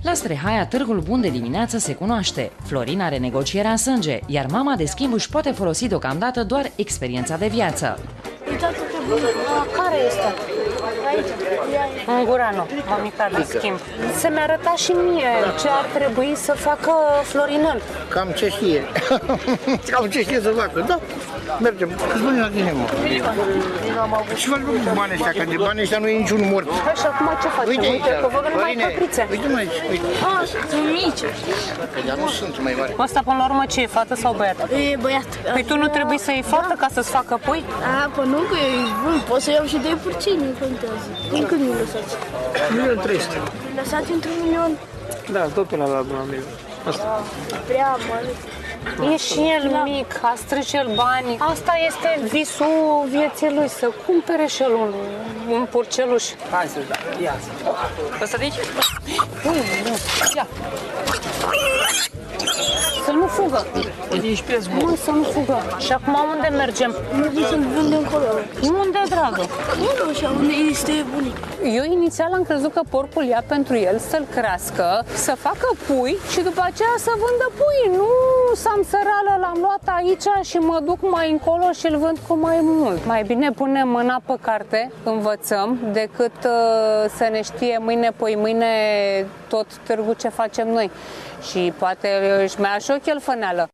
La Strehaia, târgul bun de dimineață se cunoaște. Florin are negocierea în sânge, iar mama de schimb își poate folosi deocamdată doar experiența de viață. Uitați ce bun! Care este? Aici. Unguranu, mamica de schimb. Se mi-a arătat și mie ce ar trebui să facă Florinel. Cam ce știe. Cam ce știe să facă, da? Mergem. Câți bani la tine, mă? Și faci banii ăștia, că de banii ăștia nu e niciun mort. Păi și acum ce facem? Uite că văd numai căprițe. Uite-mă aici, uite. Sunt mici. Dar nu sunt mai mari. Ăsta până la urmă ce e, fată sau băiat? E băiat. Păi tu nu trebuie să iei fată ca să-ți facă pui? Păi nu, că e bun, pot să iau și 2 porcini, nu contează. Din când mi lăsați? 1.300.000. Lăsați într-un milion? Da, tot până la 1.000.000. Asta. Prea mare. E și el mic, a strâns el banii. Asta este visul vieții lui, să cumpere și el un purceluș. Hai să-ți dau, ia. Ăsta de aici? Ia. Să nu fugă. Ești pe zbor. Măi, să nu fugă. Și acum unde mergem? Mergem să-l vândem încolo. Unde, dragă? Nu, așa, unde este bunic. Eu inițial am crezut că porcul ia pentru el să-l crească, să facă pui și după aceea să vândă pui. Nu s-am sărală, l-am luat aici și mă duc mai încolo și îl vând cu mai mult. Mai bine punem mâna pe carte, învățăm, decât să ne știe mâine, poi mâine tot târgul ce facem noi. Și poate își mai așa o chelfăneală.